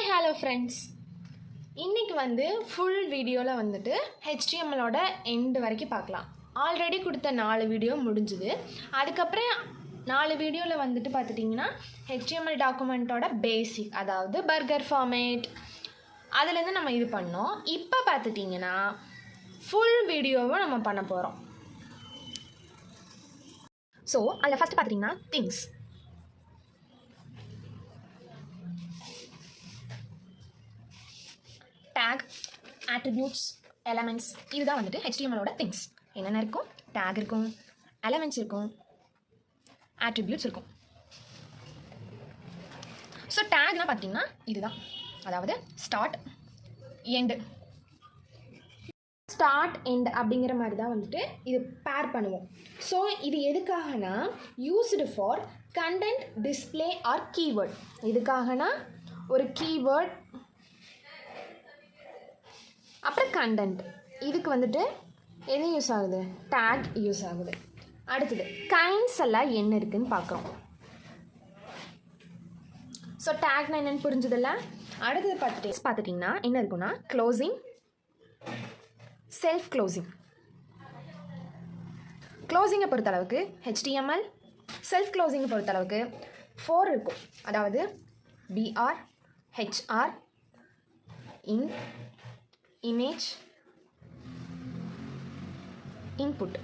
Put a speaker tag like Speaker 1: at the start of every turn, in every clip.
Speaker 1: Hi hello friends, இன்றைக்கி full வீடியோவில் ஹெச்டிஎம்எலோட end வரைக்கும் பார்க்கலாம். ஆல்ரெடி கொடுத்த 4 வீடியோ முடிஞ்சுது. அதுக்கப்புறம் 4 வீடியோவில் பார்த்துட்டிங்கன்னா ஹெச்டிஎம்எல் டாக்குமெண்ட்டோட பேசிக், அதாவது பர்கர் ஃபார்மேட், அதுலேருந்து நம்ம இது பண்ணோம். இப்போ பார்த்துட்டிங்கன்னா ஃபுல் வீடியோவை நம்ம பண்ண போகிறோம். ஸோ அதில் ஃபஸ்ட்டு பார்த்துட்டிங்கன்னா திங்ஸ். டேக், ஆட்ரிபியூட்ஸ், எலமெண்ட்ஸ், இதுதான் ஹெச்டிஎம்எலோட திங்ஸ். என்னென்ன இருக்கும்? டேக் இருக்கும், எலமெண்ட்ஸ் இருக்கும், ஆட்ரிபியூட்ஸ் இருக்கும். ஸோ டேக்னா பார்த்தீங்கன்னா இதுதான், அதாவது ஸ்டார்ட், எண்டு. ஸ்டார்ட், எண்ட் அப்படிங்கிற மாதிரி தான் இது பேர் பண்ணுவோம். ஸோ இது எதுக்காகனா used for content display or keyword. எதுக்காகனா ஒரு கீவேர்ட், அப்புறம் கண்டென்ட், இதுக்கு எது யூஸ் ஆகுது? டேக் யூஸ் ஆகுது. அடுத்தது கைண்ட்ஸ் எல்லாம் என்ன இருக்குதுன்னு பார்க்குறோம். ஸோ டேக்னா என்னென்னு புரிஞ்சுதில்ல. அடுத்தது பார்த்துட்டிங்கன்னா என்ன இருக்குன்னா க்ளோசிங், செல்ஃப் க்ளோசிங். க்ளோசிங்கை பொறுத்தளவுக்கு ஹெச்டிஎம்எல், செல்ஃப் க்ளோசிங்கை பொறுத்தளவுக்கு 4 இருக்கும். அதாவது BR, HR, IN, image, input.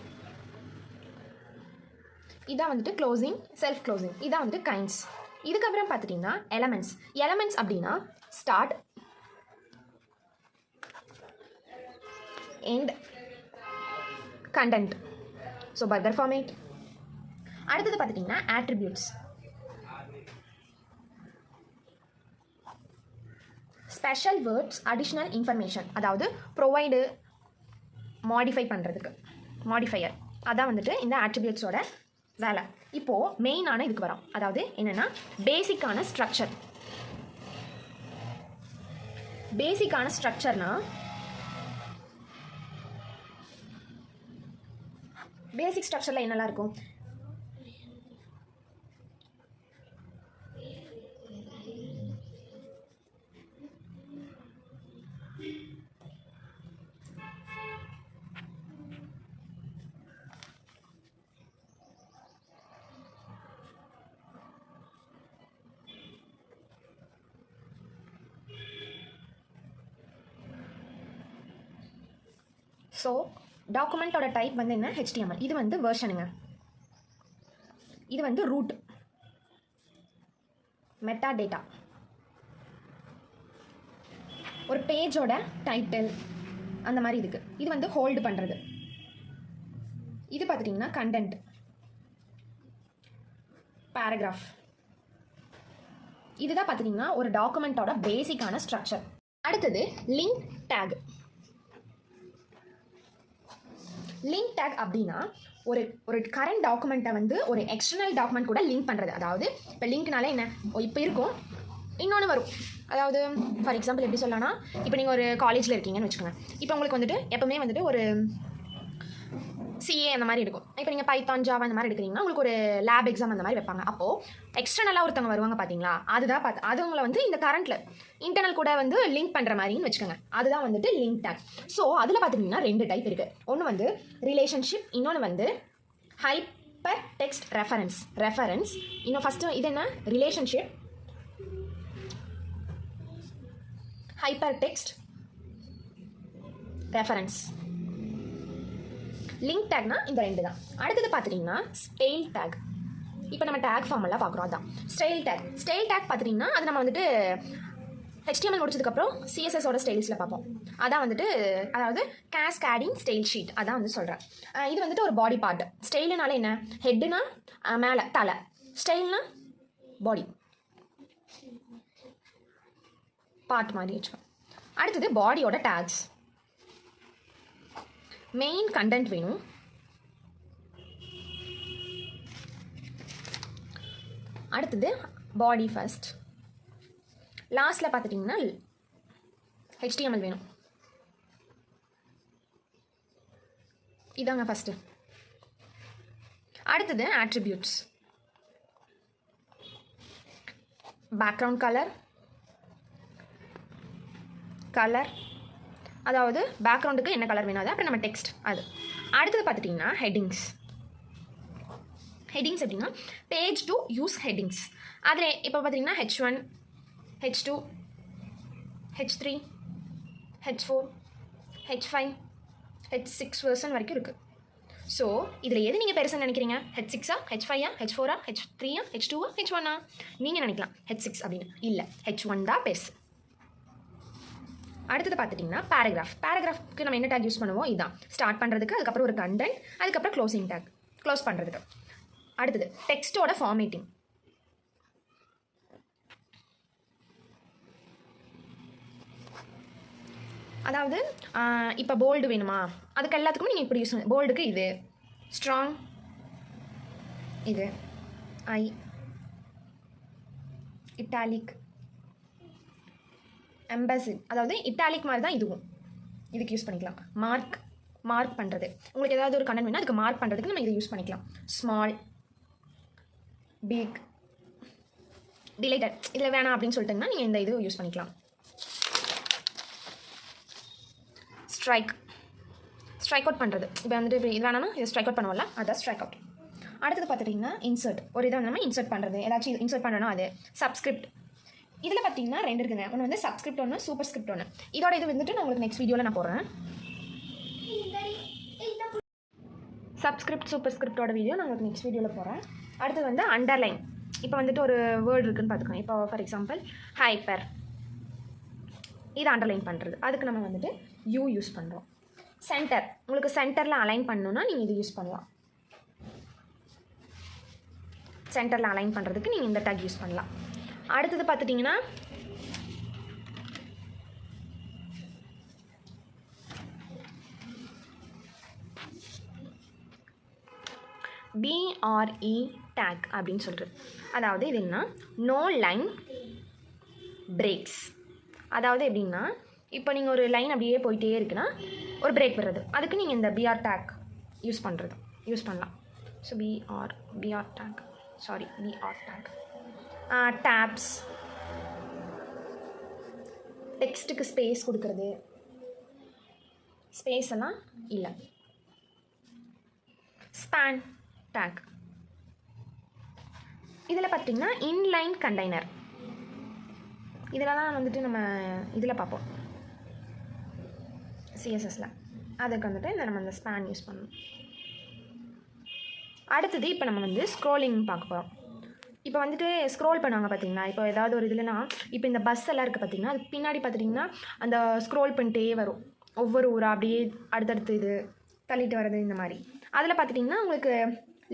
Speaker 1: இதான் க்ளோசிங், செல்ஃப் க்ளோசிங். இதான் கைண்ட்ஸ். இதுக்கப்புறம் பார்த்துட்டிங்கன்னா எலமெண்ட்ஸ். எலமெண்ட்ஸ் அப்படின்னா start, end, content. So burger format. அடுத்தது பார்த்துட்டிங்கன்னா attributes. Special words, additional information, அதாவது ப்ரொவைடு, மாடிஃபை பண்ணுறதுக்கு, மாடிஃபையர். அதான் இந்த ஆட்ரிபியூட்ஸோட வேலை. இப்போது மெயினான இதுக்கு வரோம். அதாவது என்னென்னா பேசிக்கான ஸ்ட்ரக்சர். பேசிக்கான ஸ்ட்ரக்சர்னா பேசிக் ஸ்ட்ரக்சரில் என்னெல்லாம் இருக்கும்? ஸோ டாக்குமெண்ட்டோட டைப் என்ன? HTML. இது வெர்ஷனுங்க. இது ரூட், மெட்டா டேட்டா, ஒரு பேஜோட டைட்டில், அந்த மாதிரி இதுக்கு. இது ஹோல்டு பண்ணுறது. இது பார்த்துட்டிங்கன்னா கண்டென்ட், பேராகிராஃப். இதுதான் பார்த்துட்டிங்கன்னா ஒரு டாக்குமெண்ட்டோட பேசிக்கான ஸ்ட்ரக்சர். அடுத்தது லிங்க் டேக். லிங்க் டேக் அப்படின்னா ஒரு கரண்ட் டாக்குமெண்ட்டை ஒரு எக்ஸ்டர்னல் டாக்குமெண்ட் கூட லிங்க் பண்ணுறது. அதாவது இப்போ லிங்க்னாலே என்ன, இப்போ இருக்கும், இன்னொன்று வரும். அதாவது ஃபார் எக்ஸாம்பிள் எப்படி சொல்லலாம்னா, இப்போ நீங்கள் ஒரு காலேஜில் இருக்கீங்கன்னு வச்சுக்கோங்க. இப்போ உங்களுக்கு எப்போவுமே ஒரு CA அந்த மாதிரி இருக்கும். இப்போ நீங்கள் பைத்தான், ஜாவா அந்த மாதிரி எடுக்கிறீங்கன்னா உங்களுக்கு ஒரு லேப் எக்ஸாம் அந்த மாதிரி வைப்பாங்க. அப்போது எக்ஸ்டர்னலாக ஒருத்தவங்க வருவாங்க பார்த்தீங்களா, அதுதான் அது உங்களை இந்த கரண்ட்டில் இன்டர்னல் கூட லிங்க் பண்ணுற மாதிரின்னு வச்சுக்கோங்க. அதுதான் லிங்க் டேக். ஸோ அதில் பார்த்துட்டிங்கன்னா 2 டைப் இருக்குது. ஒன்று ரிலேஷன்ஷிப், இன்னொன்று ஹைப்பர் டெக்ஸ்ட் ரெஃபரன்ஸ். இன்னும் ஃபஸ்ட்டு இது என்ன? Relationship, hyper text, reference. Link டேக்னா இந்த 2 தான். அடுத்தது பார்த்துட்டிங்கன்னா ஸ்டைல் டேக். இப்போ நம்ம டேக் ஃபார்ம் எல்லாம் பார்க்குறோம். அதான் ஸ்டைல் டேக். ஸ்டைல் டேக் பார்த்துட்டிங்கன்னா அது நம்ம HTML முடிச்சதுக்கப்புறம் CSSோட ஸ்டைல்ஸில் பார்ப்போம். அதான் அதாவது கேஸ்கேடிங் ஸ்டைல் ஷீட். அதான் சொல்கிறேன். இது ஒரு பாடி பார்ட். ஸ்டைலுனால என்ன? ஹெட்டுனா மேலே தலை, ஸ்டைல்னா பாடி பார்ட் மாதிரி வச்சுக்கோம். அடுத்தது பாடியோட டேக்ஸ். மெயின் கண்டென்ட் வேணும், அடுத்தது பாடி ஃபர்ஸ்ட், லாஸ்ட்டில் பார்த்துட்டிங்கன்னா HTML வேணும். இதாங்க ஃபஸ்ட்டு. அடுத்தது ஆட்ரிபியூட்ஸ். background color, கலர், அதாவது பேக்ரவுண்டுக்கு என்ன கலர் வேணும் அது. அப்புறம் நம்ம டெக்ஸ்ட் அது. அடுத்தது பார்த்துட்டிங்கன்னா ஹெட்டிங்ஸ். ஹெட்டிங்ஸ் எப்படின்னா பேஜ் டு யூஸ் ஹெட்டிங்ஸ். அதில் இப்போ பார்த்தீங்கன்னா H1, H2, H3, H4, H5, H6 version வரைக்கும் இருக்குது. ஸோ இதில் எது நீங்கள் பெருசாக நினைக்கிறீங்க? H6, H5, H4, H3, H2, H1 நீங்கள் நினைக்கலாம் H6 அப்படின்னு. இல்லை, H1 தான் பெருசு. அடுத்தது பார்த்துட்டிங்கன்னா பேராகிராஃப்க்கு நம்ம என்ன டேக் யூஸ் பண்ணுவோம்? இதுதான் ஸ்டார்ட் பண்ணுறதுக்கு, அதுக்கப்புறம் ஒரு கண்டென்ட், அதுக்கப்புறம் க்ளோசிங் டேக் க்ளோஸ் பண்ணுறதுக்கு. அடுத்தது டெக்ஸ்ட்டோட ஃபார்மேட்டிங். அதாவது இப்போ போல்டு வேணுமா, அதுக்கு எல்லாத்துக்கும் நீங்கள் இப்படி யூஸ் பண்ண. போல்டுக்கு இது, ஸ்ட்ராங் இது, இட்டாலிக், எம்பசிட், அதாவது இட்டாலிக் மாதிரி தான் இதுவும். இதுக்கு யூஸ் பண்ணிக்கலாம். மார்க் பண்ணுறது, உங்களுக்கு ஏதாவது ஒரு கண்டென்ட் வேணும் அதுக்கு மார்க் பண்ணுறதுக்கு நம்ம இதை யூஸ் பண்ணிக்கலாம். ஸ்மால், பிக், டிலேட்டட், இதில் வேணாம் அப்படின்னு சொல்லிட்டிங்கன்னா நீங்கள் இந்த இது யூஸ் பண்ணிக்கலாம். ஸ்ட்ரைக் அவுட் பண்ணுறது. இப்போ வந்துட்டு இது வேணாலும் இதை ஸ்ட்ரைக் அவுட் பண்ணுவோம்ல, அதான் ஸ்ட்ரைக் அவுட். அடுத்தது பார்த்துட்டிங்கன்னா இன்சர்ட். ஒரு இதை வந்து நம்ம இன்சர்ட் பண்ணுறது, ஏதாச்சும் இன்சர்ட் பண்ணணும் அது. சப்ஸ்கிரிப்ட். இதில் பார்த்தீங்கன்னா 2 இருக்குங்க. ஒன்று வந்து சப்ஸ்கிரிப்ட் ஒன்று, சூப்பர் ஸ்கிரிப்ட் ஒன்று. இதோட இது வந்துட்டு நான் உங்களுக்கு நெக்ஸ்ட் வீடியோவில் நான் போடுறேன். சப்ஸ்கிரிப்ட் சூப்பர் ஸ்கிரிப்டோட வீடியோ நான் உங்களுக்கு நெக்ஸ்ட் வீடியோவில் போகிறேன். அடுத்தது வந்து அண்டர்லைன். இப்போ வந்துட்டு ஒரு வேர்டு இருக்குதுன்னு பார்த்துக்கோங்க. இப்போ ஃபார் எக்ஸாம்பிள் ஹைப்பர், இது அண்டர்லைன் பண்ணுறது. அதுக்கு நம்ம வந்துட்டு யூ யூஸ் பண்ணுறோம். சென்டர், உங்களுக்கு சென்டரில் அலைன் பண்ணணுன்னா நீங்கள் இது யூஸ் பண்ணலாம். சென்டரில் அலைன் பண்ணுறதுக்கு நீங்கள் இந்த டேக் யூஸ் பண்ணலாம். அடுத்தது பார்த்துட்டிங்கன்னா BRE டேக் அப்படின்னு சொல்கிறது. அதாவது இது என்ன, நோ லைன் பிரேக்ஸ். அதாவது எப்படின்னா இப்போ நீங்கள் ஒரு லைன் அப்படியே போயிட்டே இருக்குன்னா ஒரு பிரேக் வர்றது, அதுக்கு நீங்கள் இந்த BR டேக் யூஸ் பண்ணலாம். ஸோ BR டேக். டேப்ஸ், டெக்ஸ்ட்டுக்கு ஸ்பேஸ் கொடுக்கறது, ஸ்பேஸ் எல்லாம் இல்லை. Span tag. இதில் பார்த்திங்கன்னா இன்லைன் கண்டெய்னர், இதெல்லாம் வந்துட்டு நம்ம இதில் பார்ப்போம் CSSல. அதுக்கு வந்துட்டு நம்ம இந்த ஸ்பேன் யூஸ் பண்ணணும். அடுத்தது இப்போ நம்ம வந்து ஸ்க்ரோலிங் பார்க்க போகிறோம். இப்போ வந்துட்டு ஸ்க்ரோல் பண்ணுவாங்க பார்த்தீங்களா, இப்போ ஏதாவது ஒரு இதுலனா இப்போ இந்த பஸ் எல்லாம் இருக்குது பார்த்தீங்கன்னா, அதுக்கு பின்னாடி பார்த்துட்டிங்கன்னா அந்த ஸ்க்ரோல் பண்ணிட்டே வரும் ஒவ்வொரு ஊராக அப்படியே அடுத்தடுத்து இது தள்ளிட்டு வர்றது இந்த மாதிரி. அதில் பார்த்துட்டிங்கன்னா உங்களுக்கு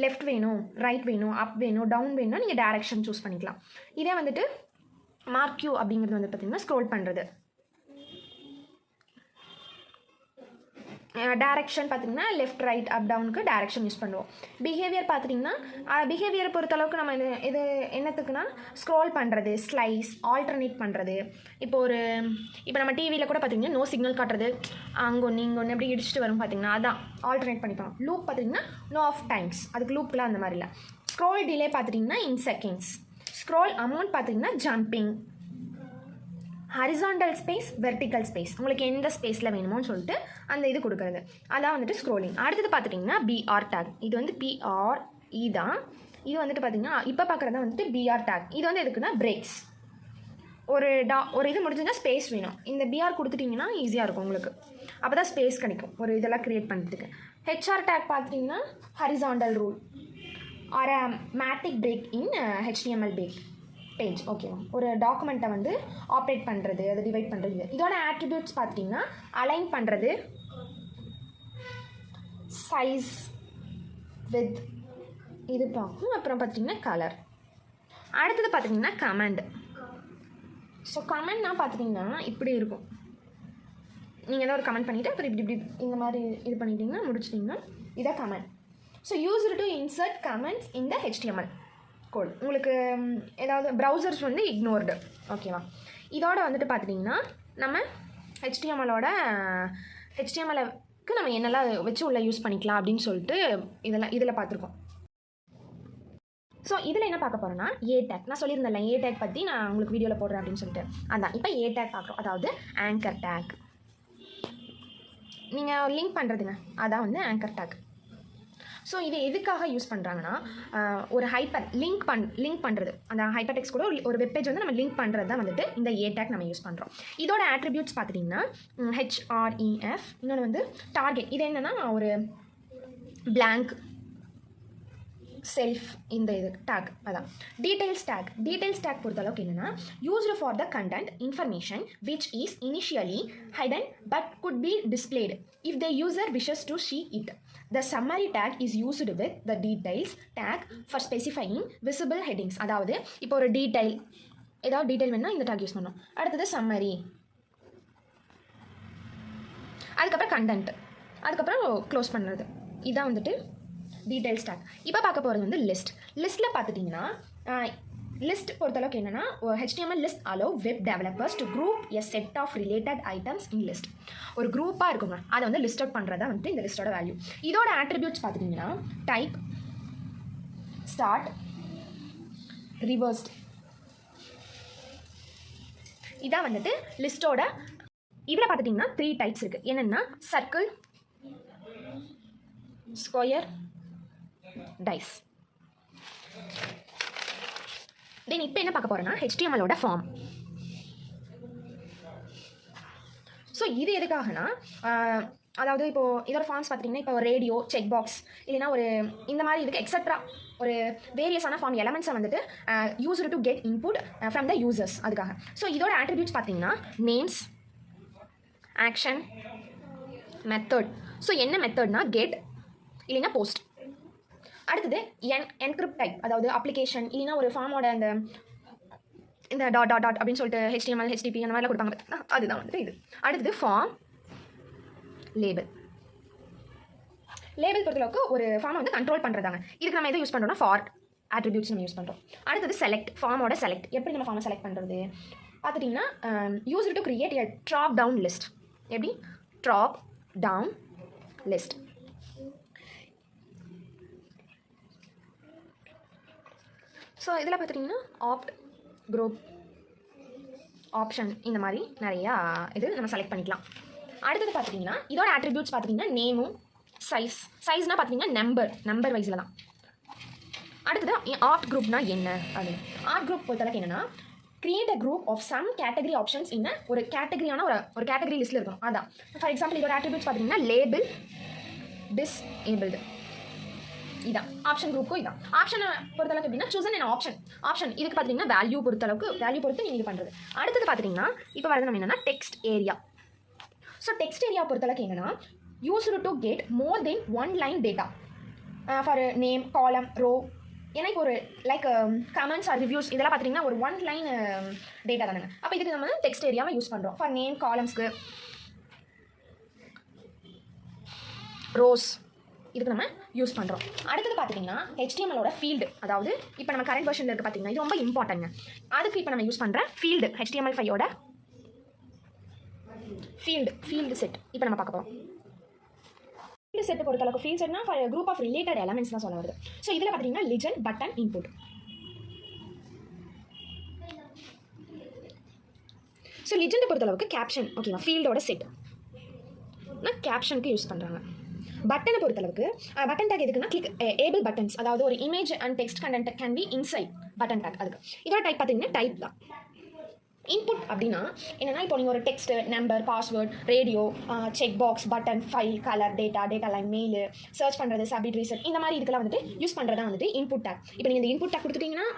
Speaker 1: லெஃப்ட் வேணும், ரைட் வேணும், அப் வேணும், டவுன் வேணும்னா நீங்கள் டேரெக்ஷன் சூஸ் பண்ணிக்கலாம். இதே வந்துட்டு மார்க்யூ அப்படிங்கிறது வந்து பார்த்திங்கன்னா ஸ்க்ரோல் பண்ணுறது. டேரெக்ஷன் பார்த்திங்கன்னா லெஃப்ட் ரைட் அப் டவுனுக்கு டேரெக்ஷன் யூஸ் பண்ணுவோம். பிஹேவியர் பார்த்திங்கன்னா பிஹேவியரை பொறுத்தளவுக்கு நம்ம இது என்னத்துக்குன்னா ஸ்க்ரோல் பண்ணுறது, ஸ்லைஸ், ஆல்டர்னேட் பண்ணுறது. இப்போ நம்ம டிவியில் கூட பார்த்திங்கன்னா நோ சிக்னல் காட்டுறது, அங்கே ஒன்று இங்கே ஒன்று எப்படி இடிச்சிட்டு வரும் பார்த்திங்கன்னா, அதான் ஆல்டர்னேட் பண்ணிப்பாங்க. லூப் பார்த்திங்கன்னா நோ ஆஃப் டைம்ஸ், அதுக்கு லூப்லாம் அந்த மாதிரி இல்லை. ஸ்க்ரோல் டிலே பார்த்துட்டிங்கன்னா இன் செகண்ட்ஸ். ஸ்க்ரோல் அமௌண்ட் பார்த்திங்கன்னா jumping. Horizontal space, vertical space, உங்களுக்கு எந்த ஸ்பேஸில் வேணுமோன்னு சொல்லிட்டு அந்த இது கொடுக்குறது, அதான் வந்துட்டு ஸ்க்ரோலிங். அடுத்தது பார்த்துட்டிங்கன்னா BR டேக். இது வந்து BRE தான். இது வந்துட்டு பார்த்திங்கன்னா இப்போ பார்க்குறது வந்துட்டு BR டேக். இது வந்து எதுக்குன்னா பிரேக்ஸ். ஒரு இது முடிஞ்சுன்னா ஸ்பேஸ் வேணும், இந்த BR கொடுத்துட்டிங்கன்னா ஈஸியாக இருக்கும் உங்களுக்கு. அப்போ தான் ஸ்பேஸ் கிடைக்கும் ஒரு இதெல்லாம் க்ரியேட் பண்ணுறதுக்கு. HR டேக் பார்த்துட்டிங்கன்னா horizontal rule or thematic break in HTML page. ஓகேவா, ஒரு டாக்குமெண்ட்டை வந்து ஆப்ரேட் பண்ணுறது, அதை டிவைட் பண்ணுறது. இதோட ஆட்ரிபியூட்ஸ் பார்த்திங்கன்னா அலைன் பண்ணுறது, சைஸ், வித், இது பார்க்கும். அப்புறம் பார்த்திங்கன்னா கலர். அடுத்தது பார்த்திங்கன்னா கமெண்ட். ஸோ கமெண்ட்னா பார்த்திங்கன்னா இப்படி இருக்கும். நீங்கள் ஏதோ ஒரு கமெண்ட் பண்ணிவிட்டு அப்புறம் இப்படி இந்த மாதிரி இது பண்ணிட்டீங்கன்னா முடிச்சிட்டிங்கன்னா இதான் comment. So used to insert comments இந்த HTML கோட். உங்களுக்கு ஏதாவது ப்ரௌசர்ஸ் வந்து இக்னோர்டு. ஓகேவா, இதோட வந்துட்டு பார்த்துட்டிங்கன்னா நம்ம HTMLக்கு நம்ம என்னெல்லாம் வச்சு உள்ள யூஸ் பண்ணிக்கலாம் அப்படின்னு சொல்லிட்டு இதில் பார்த்துருக்கோம். ஸோ இதில் என்ன பார்க்க போகிறோன்னா ஏ டேக். நான் சொல்லியிருந்தேன்ல ஏ டேக் பற்றி நான் உங்களுக்கு வீடியோவில் போடுறேன் அப்படின்னு சொல்லிட்டு. அதான் இப்போ ஏ டேக் பார்க்குறோம், அதாவது ஆங்கர் டேக். நீங்கள் லிங்க் பண்ணுறதுங்க, அதான் வந்து ஆங்கர் டேக். ஸோ இது எதுக்காக யூஸ் பண்ணுறாங்கன்னா, ஒரு ஹைப்பர் லிங்க் பண்ணுறது, அந்த ஹைப்பர் டெக்ஸ்ட் கூட ஒரு வெப்பேஜ் வந்து நம்ம லிங்க் பண்ணுறது தான் வந்துட்டு இந்த ஏ டேக் நம்ம யூஸ் பண்ணுறோம். இதோட ஆட்ரிபியூட்ஸ் பார்த்துட்டிங்கன்னா HREF, இன்னொன்று வந்து டார்கெட். இது என்னென்னா ஒரு பிளாங்க் செல்ஃப், இந்த இது டேக் அதான். டீடைல்ஸ் டேக் பொறுத்தளவுக்கு என்னென்னா used for the content information which is initially Hayden but could be displayed if the user wishes to see it. The summary tag is used with the details tag for specifying visible headings. அதாவது இப்போ ஒரு ஏதாவது detail வேணும்னா இந்த take use பண்ணோம். அடுத்தது summary, அதுக்கப்புறம் content, அதுக்கப்புறம் க்ளோஸ் பண்ணுறது. இதான் வந்துட்டு டீடைல்ஸ் டேக். இப்போ பார்க்க போகிறது வந்து லிஸ்ட்டில் பார்த்துட்டிங்கன்னா லிஸ்ட் பொறுத்தளவுக்கு என்னென்னா HTML list allow web developers to group a set of related items in list. ஒரு குரூப்பாக இருக்குங்க, அதை வந்து லிஸ்ட் அவுட் பண்ணுறதா வந்துட்டு இந்த லிஸ்ட்டோட வேல்யூ. இதோட ஆட்ரிபியூட்ஸ் பார்த்துட்டிங்கன்னா டைப், ஸ்டார்ட், ரிவர்ஸ்ட். இதான் வந்துட்டு லிஸ்ட்டோட. இதில் பார்த்துட்டிங்கன்னா 3 டைப்ஸ் இருக்குது. என்னென்னா சர்க்கிள், ஸ்கொயர், டைஸ். தென் இப்போ என்ன பார்க்க போகிறோன்னா HTMLோட ஃபார்ம். ஸோ இது எதுக்காகனா, அதாவது இப்போது இதோட ஃபார்ம்ஸ் பார்த்திங்கன்னா இப்போ ரேடியோ, செக் பாக்ஸ், இல்லைனா ஒரு இந்த மாதிரி இதுக்கு எக்ஸட்ரா ஒரு வேரியஸான ஃபார்ம் எலமெண்ட்ஸை வந்துட்டு used to get input from the users, அதுக்காக. ஸோ இதோட ஆட்ரிபியூட்ஸ் பார்த்திங்கன்னா நேம்ஸ், ஆக்ஷன், மெத்தட். ஸோ என்ன மெத்தட்னா கெட் இல்லைன்னா போஸ்ட். அடுத்தது என்கிரிப்ட் டைப், அதாவது அப்ளிகேஷன் இல்லைன்னா ஒரு ஃபார்மோட இந்த டாட் அப்படின்னு சொல்லிட்டு HTML, HTTP அந்த மாதிரிலாம் கொடுப்பாங்க, அதுதான் வந்துட்டு இது. அடுத்தது ஃபார்ம், லேபிள் பொறுத்தளவுக்கு ஒரு ஃபார்மை வந்து கண்ட்ரோல் பண்ணுறதாங்க. இதுக்கு நம்ம எதை யூஸ் பண்ணுறோம்னா ஃபார் ஆட்ரிபியூட்ஸ் நம்ம யூஸ் பண்ணுறோம். அடுத்தது செலக்ட், ஃபார்மோட செலக்ட். எப்படி நம்ம ஃபார்மை செலக்ட் பண்ணுறது பார்த்துட்டிங்கன்னா use to create a drop down list. எப்படி ட்ராப் டவுன் லிஸ்ட். ஸோ இதில் பார்த்துட்டிங்கன்னா ஆப்ட், குரூப், ஆப்ஷன், இந்த மாதிரி நிறையா இது நம்ம செலக்ட் பண்ணிக்கலாம். அடுத்தது பார்த்துட்டிங்கன்னா இதோட ஆட்ரிபியூட்ஸ் பார்த்துட்டிங்கன்னா நேமும், சைஸ்னால் பார்த்திங்கன்னா நம்பர் வைஸில் தான். அடுத்தது ஆர்ட் குரூப்னா என்ன அது. ஆர்ட் குரூப் பொறுத்தளவுக்கு என்னென்னா create a group of some category options இன்ன ஒரு கேட்டகரியான ஒரு கேட்டகரி லிஸ்ட்டில் இருக்கும். அதான் ஃபார் எக்ஸாம்பிள் இதோட ஆட்ரிபியூட்ஸ் பார்த்திங்கன்னா லேபிள், டிஸ்ஏபிள்டு. இதான் ஆப்ஷன் குரூப்புக்கும். இதான் ஆப்ஷனை பொறுத்தளவுக்கு எப்படின்னா சூசன் அண்ட் ஆப்ஷன் இதுக்கு பார்த்தீங்கன்னா வேல்யூ பொறுத்து நீங்கள் பண்ணுறது. அடுத்தது பார்த்துட்டிங்கன்னா இப்போ வரது நம்ம என்னென்னா text area. So text area பொறுத்தளவுக்கு என்னென்னா used to get more then 1 line data for name, காலம், ரோ. ஏன்னா இப்போ ஒரு லைக் கமெண்ட்ஸ் ஆர் ரிவ்யூஸ் இதெல்லாம் பார்த்திங்கன்னா ஒரு 1 லைன் டேட்டா தானேங்க. அப்போ இதுக்கு நம்ம டெக்ஸ்ட் ஏரியாவை யூஸ் பண்ணுறோம் ஃபார் நேம், காலம்ஸ்க்கு, ரோஸ் இதுக்கு நம்ம யூஸ் பண்ணுறோம். அடுத்தது பார்த்திங்கன்னா HTMLோட ஃபீல்டு, அதாவது இப்போ நம்ம கரண்ட் வெர்ஷனில் இருக்குது பார்த்திங்கன்னா இது ரொம்ப இம்பார்ட்டன்ங்க. அதுக்கு இப்போ நம்ம யூஸ் பண்ணுற ஃபீல்டு HTML5ஓட ஃபீல்டு செட் இப்போ நம்ம பார்க்க போகிறோம். ஃபீல்டு செட் பொறுத்தளவுக்கு ஃபீல்ட் செட்னா for group of related elements தான் சொல்ல வருது. ஸோ இதில் பார்த்திங்கன்னா லிஜெண்ட், பட்டன், இன்புட். ஸோ லிஜெண்டை பொறுத்தளவுக்கு கேப்ஷன், ஓகேவா, ஃபீல்டோட செட் நான் கேப்ஷனுக்கு யூஸ் பண்ணுறாங்க. பட்டனை பொறுத்தளவுக்கு பட்டன் டேக் எதுக்குன்னா கிளிக் ஏபிள் பட்டன்ஸ், அதாவது ஒரு image and text content can be inside button take. அதுக்கு இதோட டைப் பார்த்தீங்கன்னா டைப் தான். இன்புட் அப்படின்னா என்னென்னா இப்போ நீங்கள் ஒரு text, number, password, radio, check box, button, file, colour, data line, mail, search பண்ணுறது, சப்மிட், ரீசெட், இந்த மாதிரி இதுக்கெல்லாம் வந்துட்டு யூஸ் பண்ணுறதா வந்துட்டு இன்புட் டேக். இப்போ நீங்கள் இந்த இன்புட் டேக் கொடுத்துட்டிங்கன்னா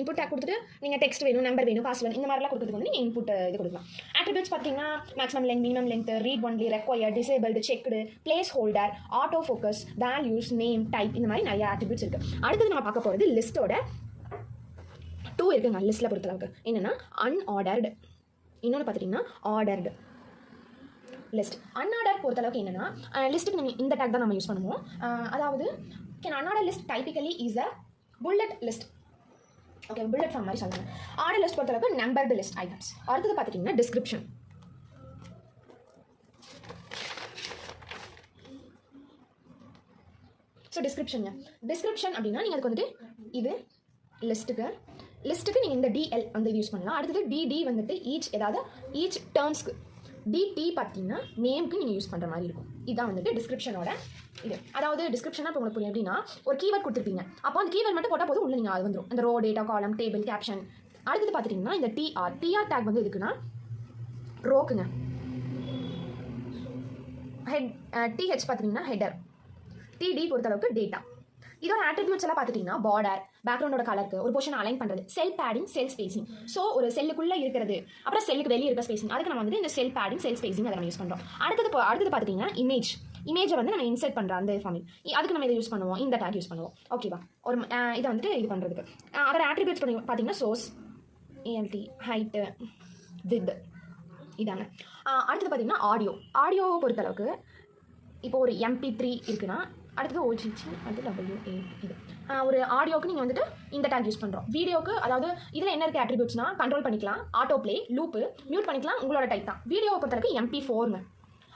Speaker 1: இன்புட் டேக் கொடுத்துட்டு நீங்கள் டெக்ஸ்ட் வேணும், நம்பர் வேணும், பாஸ்வேர்ட் இந்த மாதிரிலாம் கொடுக்குறதுக்கு வந்து நீங்கள் இன்புட் இது கொடுக்கலாம். ஆட்ரிபியூட்ஸ் பார்த்தீங்கன்னா maximum length, minimum length, read only, require, disabled, checked, place holder, auto focus, values, name, type, இந்த மாதிரி நிறைய ஆட்ரிபியூட்ஸ் இருக்குது. அடுத்தது நம்ம பார்க்க போகிறது லிஸ்ட்டோட 2 இருக்குங்க. லிஸ்ட்டில் பொறுத்தளவுக்கு என்னென்னா அன்ஆர்டர்டு, இன்னொன்று பார்த்துட்டிங்கன்னா ஆர்டர்டு லிஸ்ட். அன்ஆர்டர் பொறுத்தளவுக்கு என்னென்னா லிஸ்ட்டுக்கு நீங்கள் இந்த டேக் தான் நம்ம யூஸ் பண்ணுவோம். அதாவது unorder list typically is a bullet list. Okay, bullet form மாதிரி சொல்லுங்கள். ஆர்டர் லிஸ்ட் பொறுத்தளவுக்கு நம்பர்டு லிஸ்ட் ஐட்டம்ஸ். அடுத்தது பார்த்துட்டிங்கன்னா டிஸ்கிரிப்ஷன். ஸோ டிஸ்கிரிப்ஷன் அப்படின்னா நீங்கள் அதுக்கு வந்துட்டு இது லிஸ்ட்டுக்கு நீங்கள் இந்த DL வந்து யூஸ் பண்ணலாம். அடுத்தது DD வந்துட்டு ஈச் டேர்ம்ஸ்க்கு. DT பார்த்தீங்கன்னா நேமுக்கு நீங்கள் யூஸ் பண்ணுற மாதிரி இருக்கும். இதுதான் வந்துட்டு டிஸ்கிரிப்ஷனோட இது. அதாவது டிஸ்கிரிப்ஷனாக இப்போ உங்களுக்கு புரியும் அப்படின்னா ஒரு கீவேர்ட் கொடுத்துருப்பீங்க. அப்போ அந்த கீவேர்ட் மட்டும் போட்டால் போதும், உள்ள நீங்கள் அது வந்துடும். அந்த ரோ, டேட்டா, காலம், டேபிள், கேப்ஷன். அடுத்தது பார்த்துட்டிங்கன்னா இந்த TR டேக் வந்து எதுக்குன்னா ரோக்குங்க. TH பார்த்தீங்கன்னா ஹெடர். TD பொறுத்தளவுக்கு டேட்டா. இதோட ஆட்ரிபியூட்ஸ் எல்லாம் பார்த்துட்டிங்கன்னா பார்டர், பேக்ரவுண்டோட கலருக்கு, ஒரு பொசிஷன் அலைன் பண்ணுறது, செல் பேடிங், செல் ஸ்பேசிங். ஸோ ஒரு செல்லுக்குள்ளே இருக்கிறது, அப்புறம் செல்லுக்கு வெளியே இருக்க ஸ்பேசிங். அதுக்கு நம்ம வந்து இந்த செல் பேடிங், செல் ஸ்பேசிங் அதை நம்ம யூஸ் பண்ணுறோம். அடுத்தது பார்த்துட்டிங்கன்னா இமேஜை வந்து நம்ம இன்சர்ட் பண்ணுறோம் அந்த ஃபார்மில். அதுக்கு நம்ம இதை யூஸ் பண்ணுவோம், இந்த டேக் யூஸ் பண்ணுவோம். ஓகேவா? ஒரு இதை வந்துட்டு இது பண்ணுறதுக்கு அதோட ஆட்ரிபியூட்ஸ் பார்த்தீங்கன்னா சோர்ஸ், ELT, ஹைட்டு, வித் இதாங்க. அடுத்தது பார்த்தீங்கன்னா ஆடியோ பொறுத்தளவுக்கு இப்போ ஒரு MP3 இருக்குன்னா அடுத்தது OGG, அடுத்து WA. இது ஒரு ஆடியோக்கு நீங்கள் வந்துட்டு இந்த டேக் யூஸ் பண்ணுறோம். வீடியோக்கு அதாவது இதில் என்ன இருக்குது ஆட்ரிபியூட்ஸ்னா கண்ட்ரோல் பண்ணிக்கலாம், ஆட்டோ ப்ளே, லூப்பு, மியூட் பண்ணிக்கலாம், உங்களோட டைப் தான். வீடியோவை பொறுத்தளவுக்கு MP4ங்க.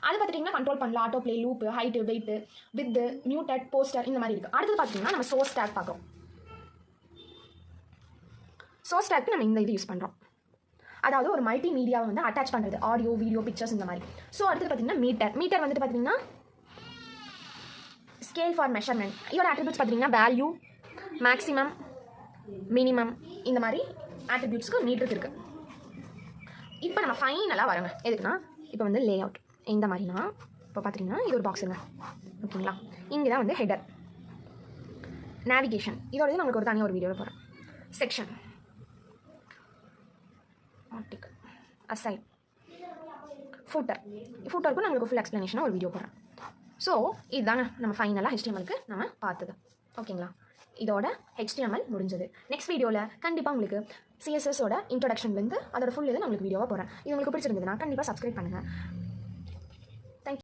Speaker 1: அது பார்த்துட்டிங்கன்னா கண்ட்ரோல் பண்ணலாம், auto play, loop, height, weight, width, muted, poster இந்த மாதிரி இருக்குது. அடுத்தது பார்த்தீங்கன்னா நம்ம சோர்ஸ் டேக் பார்க்குறோம். சோர்ஸ் டேக்கு நம்ம இந்த இது யூஸ் பண்ணுறோம். அதாவது ஒரு மல்டி மீடியாவை வந்து அட்டாச் பண்ணுறது, ஆடியோ, வீடியோ, பிக்சர்ஸ் இந்த மாதிரி. ஸோ அடுத்தது பார்த்தீங்கன்னா மீட்டர் வந்துட்டு பார்த்தீங்கன்னா ஸ்கேல் ஃபார் மெஷர்மெண்ட். இதோட ஆட்ரிபியூட்ஸ் பார்த்தீங்கன்னா வேல்யூ, மேக்ஸிமம், மினிமம் இந்த மாதிரி ஆட்ரிபியூட்ஸ்க்கு மீட்டருக்கு இருக்குது. இப்போ நம்ம ஃபைனலாக வரோங்க. எதுக்குன்னா இப்போ வந்து லே அவுட் இந்த மாதிரினா இப்போ பார்த்தீங்கன்னா இது ஒரு பாக்ஸுங்க. ஓகேங்களா? இங்கே தான் வந்து ஹெடர், நேவிகேஷன். இதோட இது நம்மளுக்கு ஒரு தனியாக ஒரு வீடியோவில் போகிறேன். செக்ஷன், ஆர்டிக்கல், அசைட், ஃபூட்டருக்கும் நம்மளுக்கு ஃபுல் எக்ஸ்ப்ளனேஷனாக ஒரு வீடியோ போகிறேன். ஸோ இதுதாங்க நம்ம ஃபைனலாக HTMLக்கு நம்ம பார்த்தது. ஓகேங்களா? இதோட HTML முடிஞ்சது. நெக்ஸ்ட் வீடியோவில் கண்டிப்பாக உங்களுக்கு CSSோட இன்ட்ரடக்ஷன்லேருந்து அதோட ஃபுல் இது நம்மளுக்கு வீடியோவாக போகிறேன். இது உங்களுக்கு பிடிச்சிருந்ததுன்னா கண்டிப்பாக சப்ஸ்கிரைப் பண்ணுங்கள்.